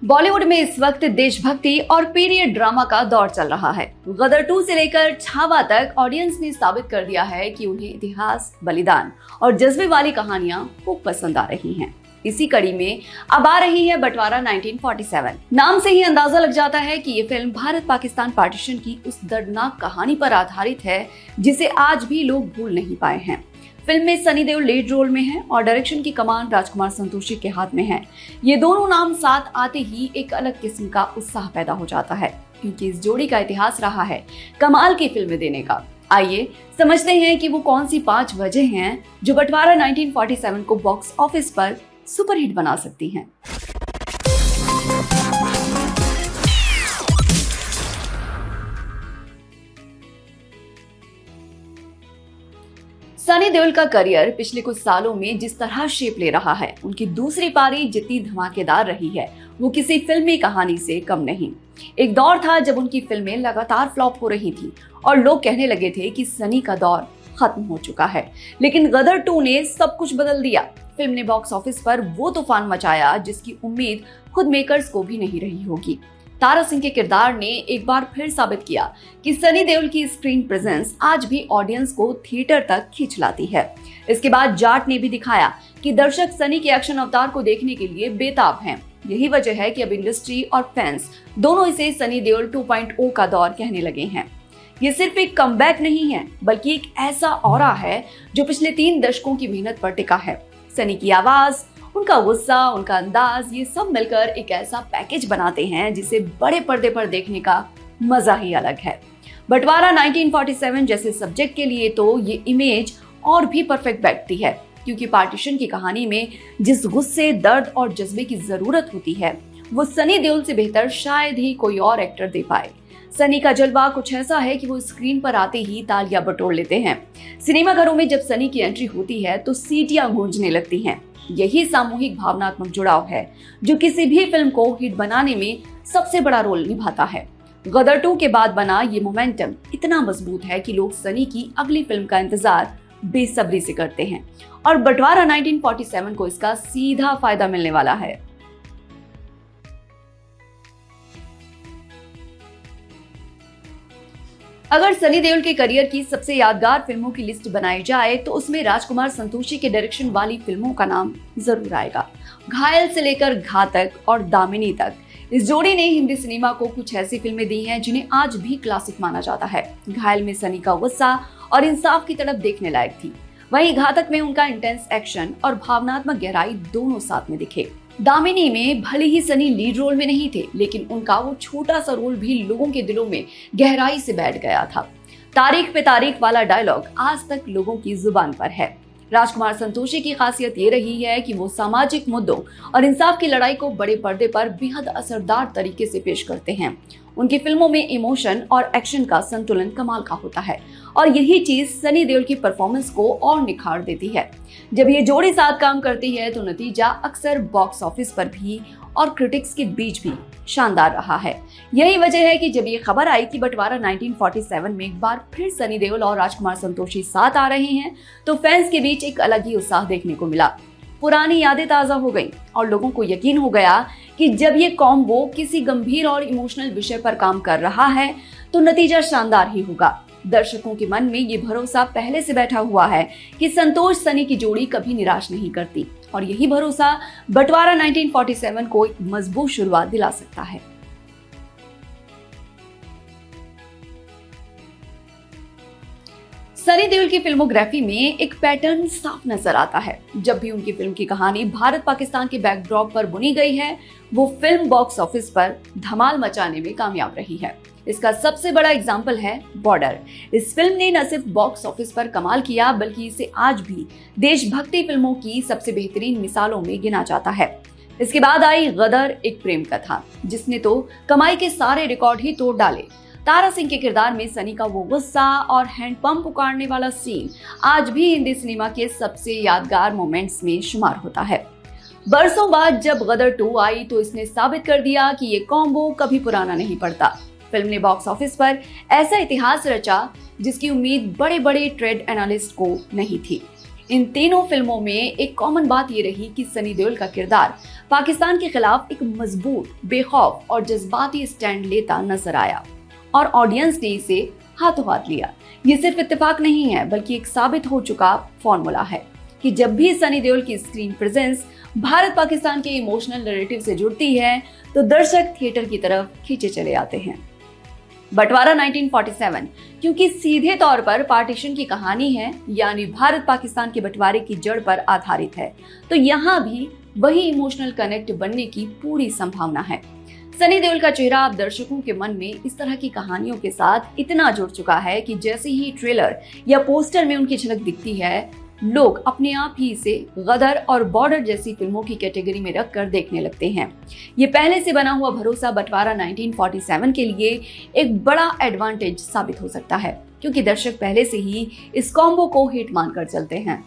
बॉलीवुड में इस वक्त देशभक्ति और पीरियड ड्रामा का दौर चल रहा है। गदर 2 से लेकर छावा तक ऑडियंस ने साबित कर दिया है कि उन्हें इतिहास, बलिदान और जज्बे वाली कहानियां खूब पसंद आ रही हैं। इसी कड़ी में अब आ रही है बंटवारा 1947। नाम से ही अंदाजा लग जाता है कि ये फिल्म भारत पाकिस्तान पार्टीशन की उस दर्दनाक कहानी पर आधारित है जिसे आज भी लोग भूल नहीं पाए हैं। फिल्म में सनी देओल लीड रोल में है और डायरेक्शन की कमान राजकुमार संतोषी के हाथ में है। ये दोनों नाम साथ आते ही एक अलग किस्म का उत्साह पैदा हो जाता है, क्योंकि इस जोड़ी का इतिहास रहा है कमाल की फिल्में देने का। आइए समझते हैं कि वो कौन सी 5 वजह हैं जो बंटवारा 1947 को बॉक्स ऑफिस पर सुपरहिट बना सकती हैं। सनी देओल का करियर पिछले कुछ सालों में जिस तरह शेप ले रहा है, उनकी दूसरी पारी जितनी धमाकेदार रही है वो किसी फिल्मी कहानी से कम नहीं। एक दौर था जब उनकी फिल्में लगातार फ्लॉप हो रही थी और लोग कहने लगे थे कि सनी का दौर खत्म हो चुका है, लेकिन गदर 2 ने सब कुछ बदल दिया। फिल्म ने बॉक्स ऑफिस पर वो तूफान मचाया जिसकी उम्मीद खुद मेकर्स को भी नहीं रही होगी। तारा सिंह के किरदार ने एक बार फिर साबित किया कि सनी देओल की स्क्रीन प्रेजेंस आज भी ऑडियंस को थिएटर तक खींच लाती है। इसके बाद जाट ने भी दिखाया कि दर्शक सनी के एक्शन अवतार को देखने के लिए बेताब हैं। यही वजह है कि अब इंडस्ट्री और फैंस दोनों इसे सनी देओल 2.0 का दौर कहने लगे हैं। ये सिर्फ एक कमबैक नहीं है, बल्कि एक ऐसा ऑरा है जो पिछले 3 दशकों की मेहनत पर टिका है। सनी की आवाज, उनका गुस्सा, उनका अंदाज, ये सब मिलकर एक ऐसा पैकेज बनाते हैं जिसे बड़े पर्दे पर देखने का मजा ही अलग है। बंटवारा 1947 जैसे सब्जेक्ट के लिए तो ये इमेज और भी परफेक्ट बैठती है, क्योंकि पार्टीशन की कहानी में जिस गुस्से, दर्द और जज्बे की जरूरत होती है वो सनी देओल से बेहतर शायद ही कोई और एक्टर दे पाए। सनी का जलवा कुछ ऐसा है कि वो स्क्रीन पर आते ही तालियां बटोर लेते हैं। सिनेमा घरों में जब सनी की एंट्री होती है तो सीटियां गूंजने लगती हैं। यही सामूहिक भावनात्मक जुड़ाव है जो किसी भी फिल्म को हिट बनाने में सबसे बड़ा रोल निभाता है। गदर 2 के बाद बना ये मोमेंटम इतना मजबूत है कि लोग सनी की अगली फिल्म का इंतजार बेसब्री से करते हैं और बंटवारा 1947 को इसका सीधा फायदा मिलने वाला है। अगर सनी देओल के करियर की सबसे यादगार फिल्मों की लिस्ट बनाई जाए तो उसमें राजकुमार संतोषी के डायरेक्शन वाली फिल्मों का नाम जरूर आएगा। घायल से लेकर घातक और दामिनी तक इस जोड़ी ने हिंदी सिनेमा को कुछ ऐसी फिल्में दी हैं जिन्हें आज भी क्लासिक माना जाता है। घायल में सनी का गुस्सा और इंसाफ की तड़प देखने लायक थी, वहीं घातक में उनका इंटेंस एक्शन और भावनात्मक गहराई दोनों साथ में दिखे। दामिनी में भले ही सनी लीड रोल में नहीं थे, लेकिन उनका वो छोटा सा रोल भी लोगों के दिलों में गहराई से बैठ गया था। तारीख पे तारीख वाला डायलॉग आज तक लोगों की जुबान पर है। राजकुमार संतोषी की खासियत ये रही है कि वो सामाजिक मुद्दों और इंसाफ की लड़ाई को बड़े पर्दे पर बेहद असरदार तरीके से पेश करते हैं। उनकी फिल्मों में इमोशन और एक्शन का संतुलन कमाल का होता है और यही चीज सनी देओल की परफॉर्मेंस को और निखार देती है। जब ये जोड़ी साथ काम करती है तो नतीजा अक्सर बॉक्स ऑफिस पर भी और क्रिटिक्स के बीच भी शानदार रहा है। यही वजह है कि जब ये खबर आई कि बंटवारा 1947 में एक बार फिर सनी देओल और राजकुमार संतोषी साथ आ रहे हैं तो फैंस के बीच एक अलग ही उत्साह देखने को मिला। पुरानी यादें ताजा हो गईं और लोगों को यकीन हो गया कि जब ये कॉम्बो किसी गंभीर और इमोशनल विषय पर काम कर रहा है तो नतीजा शानदार ही होगा। दर्शकों के मन में ये भरोसा पहले से बैठा हुआ है कि संतोष सनी की जोड़ी कभी निराश नहीं करती और यही भरोसा बंटवारा 1947 को एक मजबूत शुरुआत दिला सकता है। सनी देओल की फिल्मोग्राफी में एक पैटर्न साफ नजर आता है। जब भी उनकी फिल्म की कहानी भारत पाकिस्तान के बैकड्रॉप पर बुनी गई है वो फिल्म बॉक्स ऑफिस पर धमाल मचाने में कामयाब रही है। इसका सबसे बड़ा एग्जाम्पल है बॉर्डर। इस फिल्म ने न सिर्फ बॉक्स ऑफिस पर कमाल किया बल्कि इसे आज भी देशभक्ति फिल्मों की सबसे बेहतरीन मिसालों में गिना जाता है। इसके बाद आई गदर, एक प्रेम कथा, जिसने तो कमाई के सारे रिकॉर्ड ही तोड़ डाले। तारा सिंह के किरदार में सनी का वो गुस्सा और हैंडपंप उखाड़ने वाला सीन आज भी हिंदी सिनेमा के सबसे यादगार मोमेंट्स में शुमार होता है। बरसों बाद जब गदर 2 आई तो इसने साबित कर दिया कि ये कॉम्बो कभी पुराना नहीं पड़ता। फिल्म ने बॉक्स ऑफिस पर ऐसा इतिहास रचा जिसकी उम्मीद बड़े बड़े ट्रेड एनालिस्ट को नहीं थी। इन तीनों फिल्मों में एक कॉमन बात ये रही कि सनी देओल का किरदार पाकिस्तान के खिलाफ एक मजबूत, बेखौफ और जज्बाती स्टैंड लेता नजर आया और ऑडियंस ने इसे हाथों हाथ लिया। ये सिर्फ इत्तेफाक नहीं है बल्कि एक साबित हो चुका फॉर्मूला है कि जब भी सनी देओल की स्क्रीन प्रेजेंस भारत पाकिस्तान के इमोशनल नैरेटिव से जुड़ती है तो दर्शक थिएटर की तरफ खींचे चले आते हैं। बंटवारा 1947 क्योंकि सीधे तौर पर पार्टीशन की कहानी है, यानी भारत पाकिस्तान के बंटवारे की जड़ पर आधारित है, तो यहाँ भी वही इमोशनल कनेक्ट बनने की पूरी संभावना है। सनी देओल का चेहरा अब दर्शकों के मन में इस तरह की कहानियों के साथ इतना जुड़ चुका है कि जैसे ही ट्रेलर या पोस्टर में उनकी झलक दिखती है, लोग अपने आप ही इसे गदर और बॉर्डर जैसी फिल्मों की कैटेगरी में रखकर देखने लगते हैं। ये पहले से बना हुआ भरोसा बंटवारा 1947 के लिए एक बड़ा एडवांटेज साबित हो सकता है, क्योंकि दर्शक पहले से ही इस कॉम्बो को हिट मानकर चलते हैं।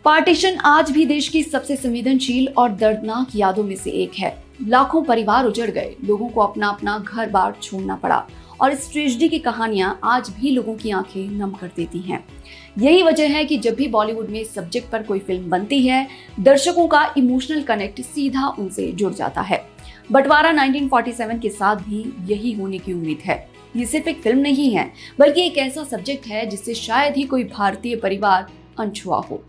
पार्टीशन आज भी देश की सबसे संवेदनशील और दर्दनाक यादों में से एक है। लाखों परिवार उजड़ गए, लोगों को अपना अपना घर बार छोड़ना पड़ा और इस ट्रेजेडी की कहानियां आज भी लोगों की आंखें नम कर देती हैं। यही वजह है कि जब भी बॉलीवुड में इस सब्जेक्ट पर कोई फिल्म बनती है, दर्शकों का इमोशनल कनेक्ट सीधा उनसे जुड़ जाता है। बंटवारा 1947 के साथ भी यही होने की उम्मीद है। ये सिर्फ एक फिल्म नहीं है बल्कि एक ऐसा सब्जेक्ट है जिससे शायद ही कोई भारतीय परिवार अनछुआ हो।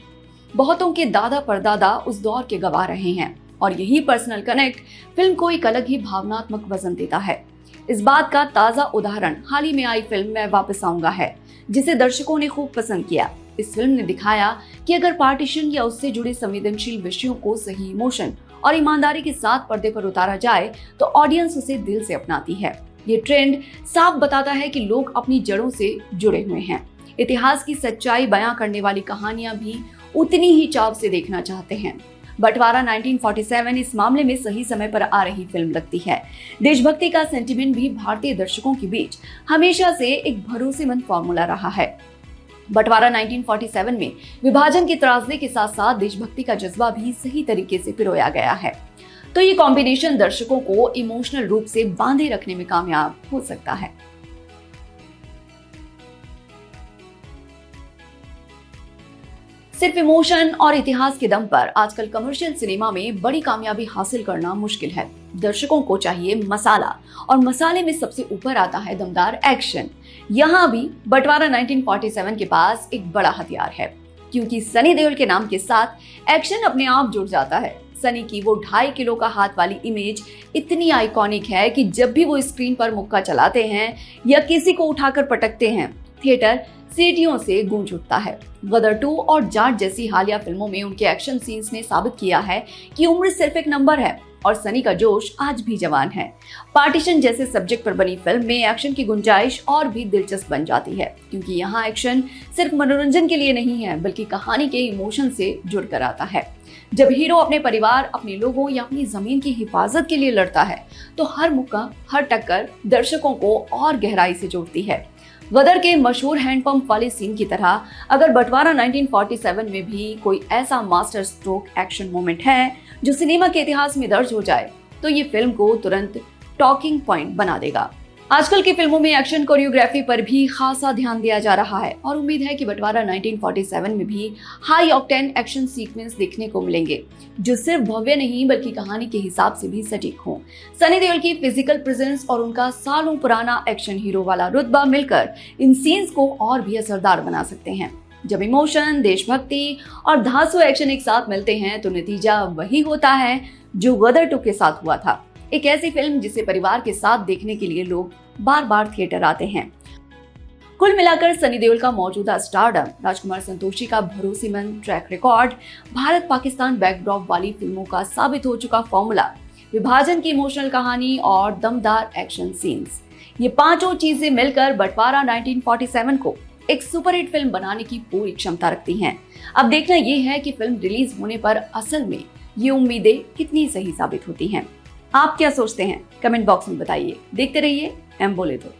बहुतों के दादा परदादा उस दौर के गवाह रहे हैं और यही पर्सनल कनेक्ट फिल्म को एक अलग ही भावनात्मक वजन देता है। इस बात का ताजा उदाहरण हाल ही में आई फिल्म मैं वापस आऊंगा है, जिसे दर्शकों ने खूब पसंद किया। इस फिल्म ने दिखाया कि अगर पार्टीशन या उससे जुड़े संवेदनशील विषयों को सही इमोशन और ईमानदारी के साथ पर्दे पर उतारा जाए तो ऑडियंस उसे दिल से अपनाती है। ये ट्रेंड साफ बताता है कि लोग अपनी जड़ों से जुड़े हुए हैं। इतिहास की सच्चाई बयां करने वाली कहानियां भी उतनी ही चाव से देखना चाहते हैं। बंटवारा 1947 इस मामले में सही समय पर आ रही फिल्म लगती है। देशभक्ति का सेंटिमेंट भी भारतीय दर्शकों के बीच हमेशा से एक भरोसेमंद फॉर्मूला रहा है। बंटवारा 1947 में विभाजन के त्रासदी के साथ साथ देशभक्ति का जज्बा भी सही तरीके से पिरोया गया है, तो ये कॉम्बिनेशन दर्शकों को इमोशनल रूप से बांधे रखने में कामयाब हो सकता है। सिर्फ इमोशन और इतिहास के दम पर आजकल कमर्शियल सिनेमा में बड़ी कामयाबी हासिल करना मुश्किल है। दर्शकों को चाहिए मसाला, और मसाले में सबसे ऊपर आता है दमदार एक्शन। यहाँ भी बंटवारा 1947 के पास एक बड़ा हथियार है, क्योंकि सनी देओल के नाम के साथ एक्शन अपने आप जुड़ जाता है। सनी की वो 2.5 किलो का हाथ वाली इमेज इतनी आइकॉनिक है कि जब भी वो स्क्रीन पर मुक्का चलाते हैं या किसी को उठाकर पटकते हैं, थिएटर सीटियों से गूंज उठता है। गदर 2 और जाट जैसी हालिया फिल्मों में उनके एक्शन सीन्स ने साबित किया है कि उम्र सिर्फ एक नंबर है और सनी का जोश आज भी जवान है। पार्टीशन जैसे सब्जेक्ट पर बनी फिल्म में एक्शन की गुंजाइश और भी दिलचस्प बन जाती है, क्योंकि यहाँ एक्शन सिर्फ मनोरंजन के लिए नहीं है बल्कि कहानी के इमोशन से जुड़कर आता है। जब हीरो अपने परिवार, अपने लोगों या अपनी जमीन की हिफाजत के लिए लड़ता है तो हर मुक्का, हर टक्कर दर्शकों को और गहराई से जोड़ती है। गदर के मशहूर हैंडपंप वाले सीन की तरह अगर बंटवारा 1947 में भी कोई ऐसा मास्टर स्ट्रोक एक्शन मोमेंट है जो सिनेमा के इतिहास में दर्ज हो जाए तो ये फिल्म को तुरंत टॉकिंग पॉइंट बना देगा। आजकल की फिल्मों में एक्शन कोरियोग्राफी पर भी खासा ध्यान दिया जा रहा है और उम्मीद है कि बंटवारा 1947 में भी हाई ऑक्टेन एक्शन सीक्वेंस देखने को मिलेंगे, जो सिर्फ भव्य नहीं बल्कि कहानी के हिसाब से भी सटीक हों। सनी देओल की फिजिकल प्रेजेंस और उनका सालों पुराना एक्शन हीरो वाला रुतबा मिलकर इन सीन्स को और भी असरदार बना सकते हैं। जब इमोशन, देशभक्ति और धांसू एक्शन एक साथ मिलते हैं तो नतीजा वही होता है जो गदर 2 के साथ हुआ था। एक ऐसी फिल्म जिसे परिवार के साथ देखने के लिए लोग बार बार थिएटर आते हैं। कुल मिलाकर सनी देओल का मौजूदा स्टारडम, राजकुमार संतोषी का भरोसेमंद track record, Bharat Pakistan backdrop वाली फिल्मों का साबित हो चुका फॉर्मूला, विभाजन की इमोशनल कहानी और दमदार एक्शन सीन्स, ये पांचों चीजें मिलकर बंटवारा 1947 को एक सुपरहिट फिल्म बनाने की पूरी क्षमता रखती हैं। अब देखना ये है कि फिल्म रिलीज होने पर असल में ये उम्मीदें कितनी सही साबित होती हैं। आप क्या सोचते हैं? कमेंट बॉक्स में बताइए। देखते रहिए एम बोले तो।